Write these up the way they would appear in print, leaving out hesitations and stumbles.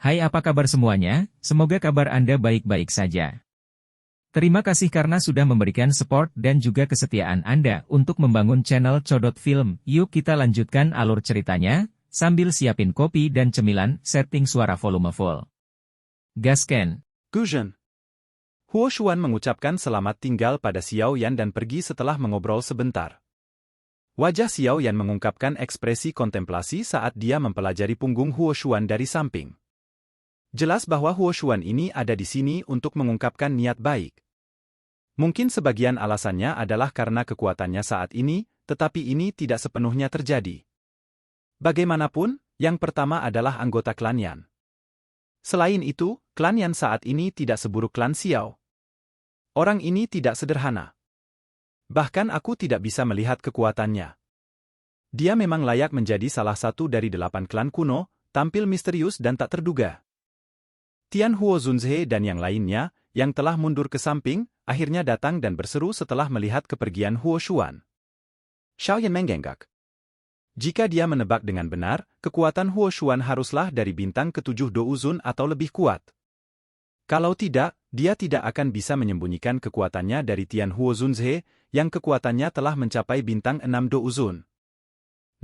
Hai, apa kabar semuanya? Semoga kabar Anda baik-baik saja. Terima kasih karena sudah memberikan support dan juga kesetiaan Anda untuk membangun channel Codot Film. Yuk kita lanjutkan alur ceritanya, sambil siapin kopi dan cemilan, setting suara volume full. Gasken. Guzhen. Huo Xuan mengucapkan selamat tinggal pada Xiao Yan dan pergi setelah mengobrol sebentar. Wajah Xiao Yan mengungkapkan ekspresi kontemplasi saat dia mempelajari punggung Huo Xuan dari samping. Jelas bahwa Huo Xuan ini ada di sini untuk mengungkapkan niat baik. Mungkin sebagian alasannya adalah karena kekuatannya saat ini, tetapi ini tidak sepenuhnya terjadi. Bagaimanapun, yang pertama adalah anggota klan Yan. Selain itu, klan Yan saat ini tidak seburuk klan Xiao. Orang ini tidak sederhana. Bahkan aku tidak bisa melihat kekuatannya. Dia memang layak menjadi salah satu dari 8 klan kuno, tampil misterius dan tak terduga. Tian Huo Zunzhe dan yang lainnya, yang telah mundur ke samping, akhirnya datang dan berseru setelah melihat kepergian Huo Xuan. Xiao Yan menggenggak. Jika dia menebak dengan benar, kekuatan Huo Xuan haruslah dari bintang ke-7 Douzun atau lebih kuat. Kalau tidak, dia tidak akan bisa menyembunyikan kekuatannya dari Tian Huo Zunzhe, yang kekuatannya telah mencapai bintang 6 Douzun.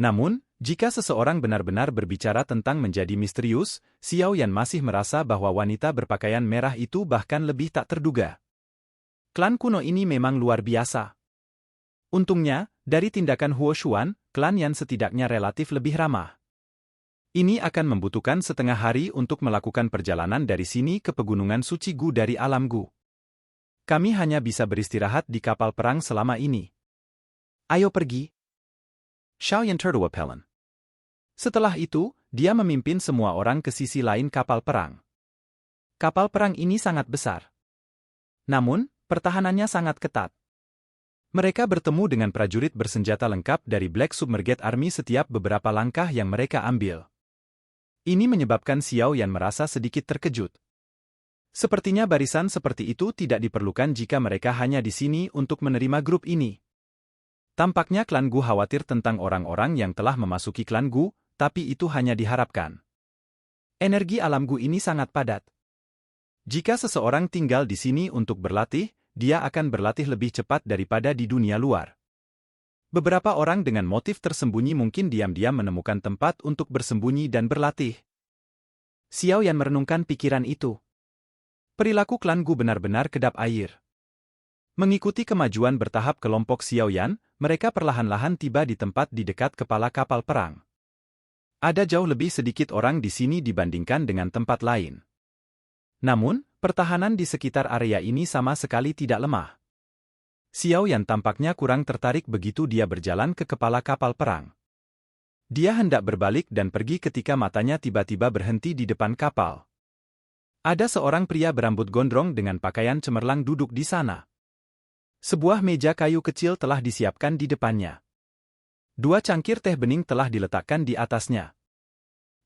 Namun, jika seseorang benar-benar berbicara tentang menjadi misterius, Xiao Yan masih merasa bahwa wanita berpakaian merah itu bahkan lebih tak terduga. Klan kuno ini memang luar biasa. Untungnya, dari tindakan Huo Xuan, klan Yan setidaknya relatif lebih ramah. Ini akan membutuhkan setengah hari untuk melakukan perjalanan dari sini ke pegunungan suci Gu dari alam Gu. Kami hanya bisa beristirahat di kapal perang selama ini. Ayo pergi. Xiao Yan tertawa pelan. Setelah itu, dia memimpin semua orang ke sisi lain kapal perang. Kapal perang ini sangat besar. Namun, pertahanannya sangat ketat. Mereka bertemu dengan prajurit bersenjata lengkap dari Black Submerged Army setiap beberapa langkah yang mereka ambil. Ini menyebabkan Xiao Yan merasa sedikit terkejut. Sepertinya barisan seperti itu tidak diperlukan jika mereka hanya di sini untuk menerima grup ini. Tampaknya klan Gu khawatir tentang orang-orang yang telah memasuki klan Gu, tapi itu hanya diharapkan. Energi alam Gu ini sangat padat. Jika seseorang tinggal di sini untuk berlatih, dia akan berlatih lebih cepat daripada di dunia luar. Beberapa orang dengan motif tersembunyi mungkin diam-diam menemukan tempat untuk bersembunyi dan berlatih. Xiao Yan merenungkan pikiran itu. Perilaku klan Gu benar-benar kedap air. Mengikuti kemajuan bertahap kelompok Xiao Yan, mereka perlahan-lahan tiba di tempat di dekat kepala kapal perang. Ada jauh lebih sedikit orang di sini dibandingkan dengan tempat lain. Namun, pertahanan di sekitar area ini sama sekali tidak lemah. Xiao Yan tampaknya kurang tertarik begitu dia berjalan ke kepala kapal perang. Dia hendak berbalik dan pergi ketika matanya tiba-tiba berhenti di depan kapal. Ada seorang pria berambut gondrong dengan pakaian cemerlang duduk di sana. Sebuah meja kayu kecil telah disiapkan di depannya. 2 cangkir teh bening telah diletakkan di atasnya.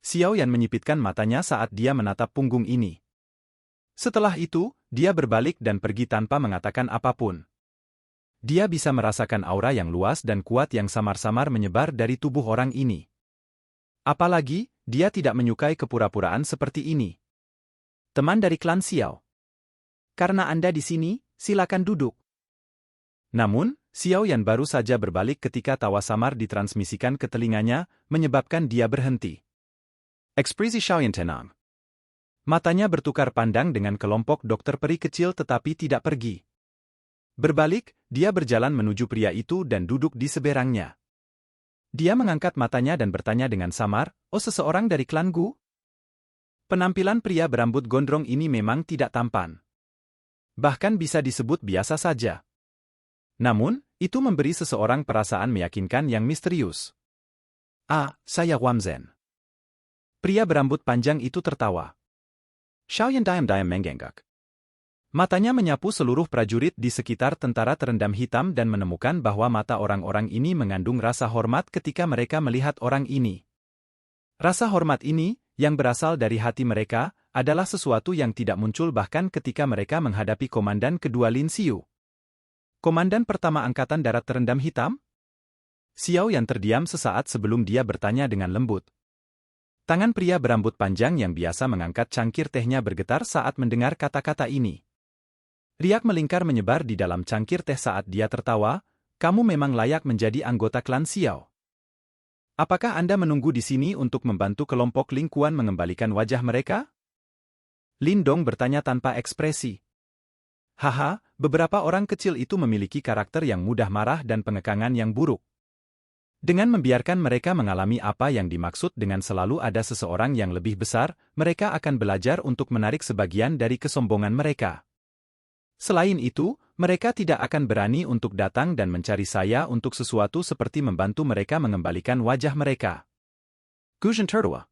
Xiao Yan menyipitkan matanya saat dia menatap punggung ini. Setelah itu, dia berbalik dan pergi tanpa mengatakan apapun. Dia bisa merasakan aura yang luas dan kuat yang samar-samar menyebar dari tubuh orang ini. Apalagi, dia tidak menyukai kepura-puraan seperti ini. Teman dari klan Xiao. Karena Anda di sini, silakan duduk. Namun, Xiao Yan baru saja berbalik ketika tawa samar ditransmisikan ke telinganya, menyebabkan dia berhenti. Ekspresi Xiao Yan tenang. Matanya bertukar pandang dengan kelompok dokter peri kecil tetapi tidak pergi. Berbalik, dia berjalan menuju pria itu dan duduk di seberangnya. Dia mengangkat matanya dan bertanya dengan samar, "Oh, seseorang dari klan Gu?" Penampilan pria berambut gondrong ini memang tidak tampan. Bahkan bisa disebut biasa saja. Namun, itu memberi seseorang perasaan meyakinkan yang misterius. "Ah, saya Wamzen." Pria berambut panjang itu tertawa. Xiao Yan diam-diam menggenggak. Matanya menyapu seluruh prajurit di sekitar tentara terendam hitam dan menemukan bahwa mata orang-orang ini mengandung rasa hormat ketika mereka melihat orang ini. Rasa hormat ini, yang berasal dari hati mereka, adalah sesuatu yang tidak muncul bahkan ketika mereka menghadapi komandan kedua Lin Xiu. Komandan pertama Angkatan Darat Terendam Hitam? Xiao Yan terdiam sesaat sebelum dia bertanya dengan lembut. Tangan pria berambut panjang yang biasa mengangkat cangkir tehnya bergetar saat mendengar kata-kata ini. Riak melingkar menyebar di dalam cangkir teh saat dia tertawa, "Kamu memang layak menjadi anggota klan Xiao. Apakah Anda menunggu di sini untuk membantu kelompok Ling Kuan mengembalikan wajah mereka?" Lin Dong bertanya tanpa ekspresi. "Haha, beberapa orang kecil itu memiliki karakter yang mudah marah dan pengekangan yang buruk. Dengan membiarkan mereka mengalami apa yang dimaksud dengan selalu ada seseorang yang lebih besar, mereka akan belajar untuk menarik sebagian dari kesombongan mereka. Selain itu, mereka tidak akan berani untuk datang dan mencari saya untuk sesuatu seperti membantu mereka mengembalikan wajah mereka." Guzhen tertawa.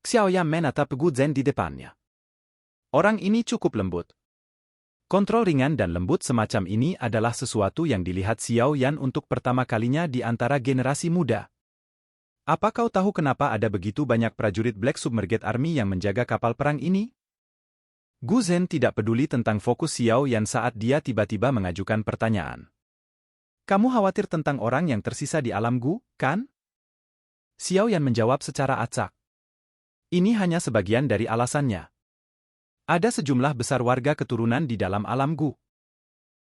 Xiaoyan menatap Gu Zhen di depannya. Orang ini cukup lembut. Kontrol ringan dan lembut semacam ini adalah sesuatu yang dilihat Xiao Yan untuk pertama kalinya di antara generasi muda. "Apa kau tahu kenapa ada begitu banyak prajurit Black Submerged Army yang menjaga kapal perang ini?" Gu Zhen tidak peduli tentang fokus Xiao Yan saat dia tiba-tiba mengajukan pertanyaan. "Kamu khawatir tentang orang yang tersisa di alam Gu, kan?" Xiao Yan menjawab secara acak. "Ini hanya sebagian dari alasannya. Ada sejumlah besar warga keturunan di dalam alam Gu.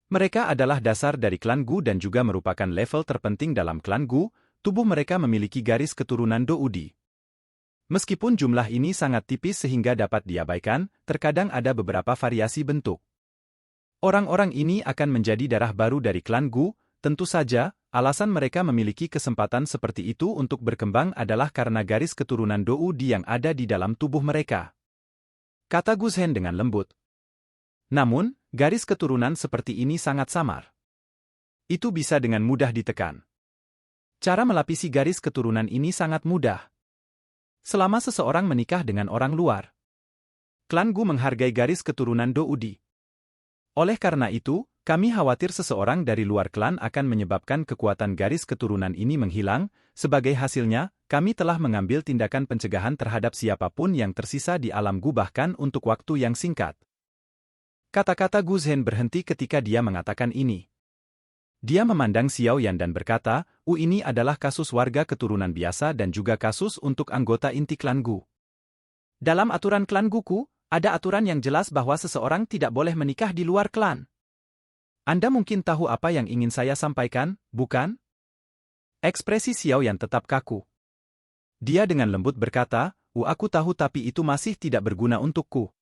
Mereka adalah dasar dari klan Gu dan juga merupakan level terpenting dalam klan Gu, tubuh mereka memiliki garis keturunan Doudi. Meskipun jumlah ini sangat tipis sehingga dapat diabaikan, terkadang ada beberapa variasi bentuk. Orang-orang ini akan menjadi darah baru dari klan Gu, tentu saja, alasan mereka memiliki kesempatan seperti itu untuk berkembang adalah karena garis keturunan Doudi yang ada di dalam tubuh mereka," kata Gu Zhen dengan lembut. "Namun, garis keturunan seperti ini sangat samar. Itu bisa dengan mudah ditekan. Cara melapisi garis keturunan ini sangat mudah. Selama seseorang menikah dengan orang luar, klan Gu menghargai garis keturunan Doudi. Oleh karena itu, kami khawatir seseorang dari luar klan akan menyebabkan kekuatan garis keturunan ini menghilang. Sebagai hasilnya, kami telah mengambil tindakan pencegahan terhadap siapapun yang tersisa di alam Gu bahkan untuk waktu yang singkat." Kata-kata Gu Zhen berhenti ketika dia mengatakan ini. Dia memandang Xiao Yan dan berkata, Ini adalah kasus warga keturunan biasa dan juga kasus untuk anggota inti klan Gu. Dalam aturan klan Guku, ada aturan yang jelas bahwa seseorang tidak boleh menikah di luar klan. Anda mungkin tahu apa yang ingin saya sampaikan, bukan?" Ekspresi Xiao Yan tetap kaku. Dia dengan lembut berkata, Aku tahu tapi itu masih tidak berguna untukku.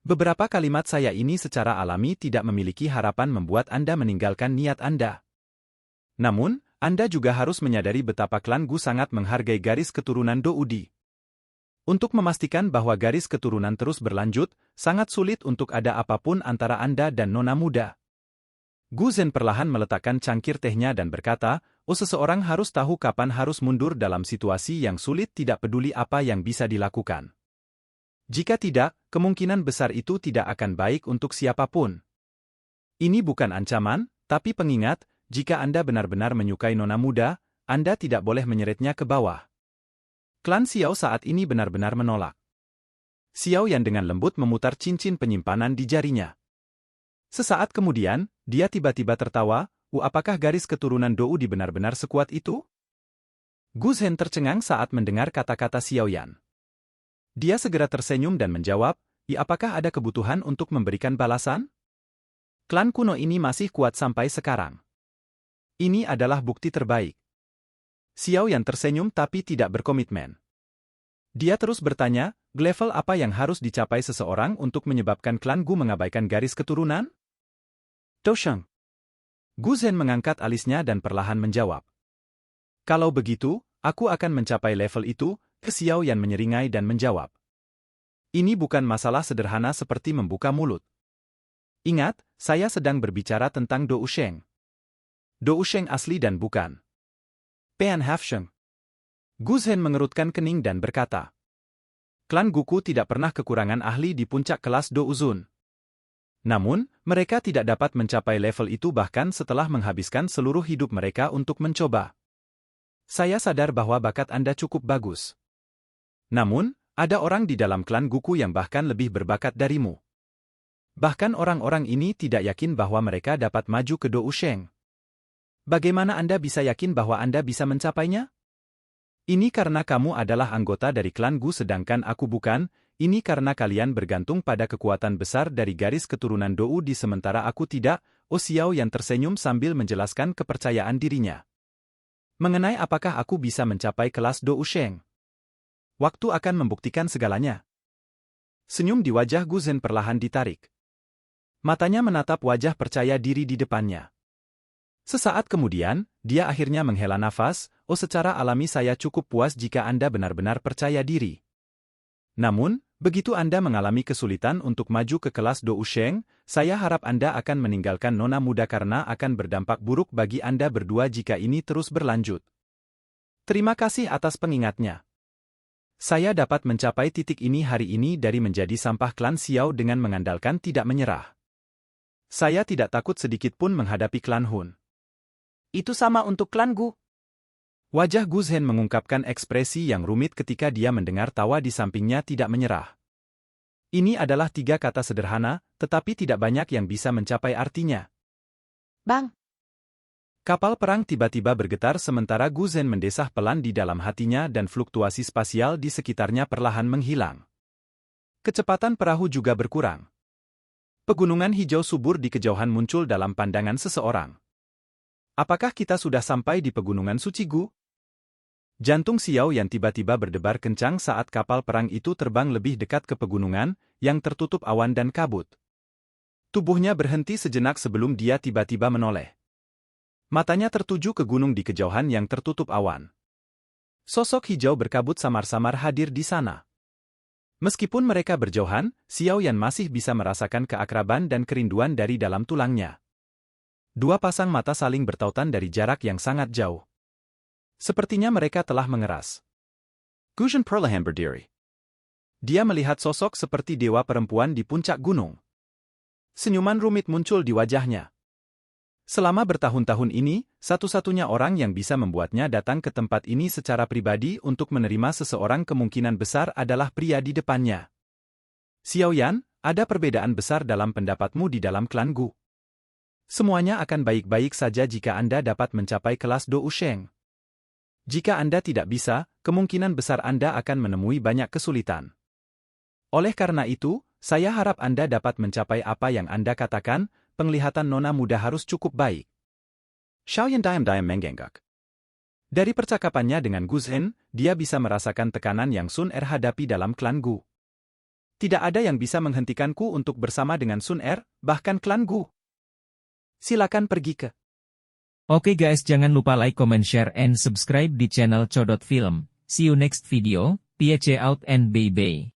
Beberapa kalimat saya ini secara alami tidak memiliki harapan membuat Anda meninggalkan niat Anda. Namun, Anda juga harus menyadari betapa klan Gu sangat menghargai garis keturunan Doudi. Untuk memastikan bahwa garis keturunan terus berlanjut, sangat sulit untuk ada apapun antara Anda dan nona muda. Gu Zhen perlahan meletakkan cangkir tehnya dan berkata, seseorang harus tahu kapan harus mundur dalam situasi yang sulit tidak peduli apa yang bisa dilakukan. Jika tidak, kemungkinan besar itu tidak akan baik untuk siapapun. Ini bukan ancaman, tapi pengingat, jika Anda benar-benar menyukai nona muda, Anda tidak boleh menyeretnya ke bawah. Klan Xiao saat ini benar-benar menolak. Xiao Yan dengan lembut memutar cincin penyimpanan di jarinya. Sesaat kemudian, dia tiba-tiba tertawa, apakah garis keturunan Doudi benar-benar sekuat itu? Gu Zhen tercengang saat mendengar kata-kata Xiao Yan. Dia segera tersenyum dan menjawab, apakah ada kebutuhan untuk memberikan balasan? Klan kuno ini masih kuat sampai sekarang. Ini adalah bukti terbaik. Xiao Yan tersenyum tapi tidak berkomitmen. Dia terus bertanya, level apa yang harus dicapai seseorang untuk menyebabkan klan Gu mengabaikan garis keturunan? Dosheng. Gu Zhen mengangkat alisnya dan perlahan menjawab. Kalau begitu, aku akan mencapai level itu, Xiao Yan menyeringai dan menjawab. Ini bukan masalah sederhana seperti membuka mulut. Ingat, saya sedang berbicara tentang Dou Sheng. Dou Sheng asli dan bukan Pan Hafsheng. Gu Zhen mengerutkan kening dan berkata. Klan Guku tidak pernah kekurangan ahli di puncak kelas Dou Zun. Namun, mereka tidak dapat mencapai level itu bahkan setelah menghabiskan seluruh hidup mereka untuk mencoba. Saya sadar bahwa bakat Anda cukup bagus. Namun, ada orang di dalam klan Guku yang bahkan lebih berbakat darimu. Bahkan orang-orang ini tidak yakin bahwa mereka dapat maju ke Dou Sheng. Bagaimana Anda bisa yakin bahwa Anda bisa mencapainya? Ini karena kamu adalah anggota dari klan Gu sedangkan aku bukan, ini karena kalian bergantung pada kekuatan besar dari garis keturunan Dou di sementara aku tidak, Oh Xiao Yan tersenyum sambil menjelaskan kepercayaan dirinya. Mengenai apakah aku bisa mencapai kelas Dou Sheng? Waktu akan membuktikan segalanya. Senyum di wajah Gu Zhen perlahan ditarik. Matanya menatap wajah percaya diri di depannya. Sesaat kemudian, dia akhirnya menghela nafas, oh secara alami saya cukup puas jika Anda benar-benar percaya diri. Namun, begitu Anda mengalami kesulitan untuk maju ke kelas Dou Sheng, saya harap Anda akan meninggalkan nona muda karena akan berdampak buruk bagi Anda berdua jika ini terus berlanjut. Terima kasih atas pengingatnya. Saya dapat mencapai titik ini hari ini dari menjadi sampah klan Xiao dengan mengandalkan tidak menyerah. Saya tidak takut sedikit pun menghadapi klan Hun. Itu sama untuk klan Gu. Wajah Gu Zhen mengungkapkan ekspresi yang rumit ketika dia mendengar tawa di sampingnya tidak menyerah. Ini adalah 3 kata sederhana, tetapi tidak banyak yang bisa mencapai artinya. Bang! Kapal perang tiba-tiba bergetar sementara Gu Zhen mendesah pelan di dalam hatinya dan fluktuasi spasial di sekitarnya perlahan menghilang. Kecepatan perahu juga berkurang. Pegunungan hijau subur di kejauhan muncul dalam pandangan seseorang. Apakah kita sudah sampai di pegunungan suci Gu? Jantung Xiao Yan tiba-tiba berdebar kencang saat kapal perang itu terbang lebih dekat ke pegunungan, yang tertutup awan dan kabut. Tubuhnya berhenti sejenak sebelum dia tiba-tiba menoleh. Matanya tertuju ke gunung di kejauhan yang tertutup awan. Sosok hijau berkabut samar-samar hadir di sana. Meskipun mereka berjauhan, Xiao Yan masih bisa merasakan keakraban dan kerinduan dari dalam tulangnya. 2 pasang mata saling bertautan dari jarak yang sangat jauh. Sepertinya mereka telah mengeras. Gu Zhen perlahan berdiri. Dia melihat sosok seperti dewa perempuan di puncak gunung. Senyuman rumit muncul di wajahnya. Selama bertahun-tahun ini, satu-satunya orang yang bisa membuatnya datang ke tempat ini secara pribadi untuk menerima seseorang kemungkinan besar adalah pria di depannya. Xiao Yan, ada perbedaan besar dalam pendapatmu di dalam klan Gu. Semuanya akan baik-baik saja jika Anda dapat mencapai kelas Dou Sheng. Jika Anda tidak bisa, kemungkinan besar Anda akan menemui banyak kesulitan. Oleh karena itu, saya harap Anda dapat mencapai apa yang Anda katakan, penglihatan nona muda harus cukup baik. Xiao Yan diam-diam menggenggak. Dari percakapannya dengan Gu Zhen, dia bisa merasakan tekanan yang Sun Er hadapi dalam klan Gu. Tidak ada yang bisa menghentikanku untuk bersama dengan Sun Er, bahkan klan Gu. Silakan pergi ke. Oke guys, jangan lupa like, comment, share, and subscribe di channel Codot Film. See you next video, peace out and bye-bye.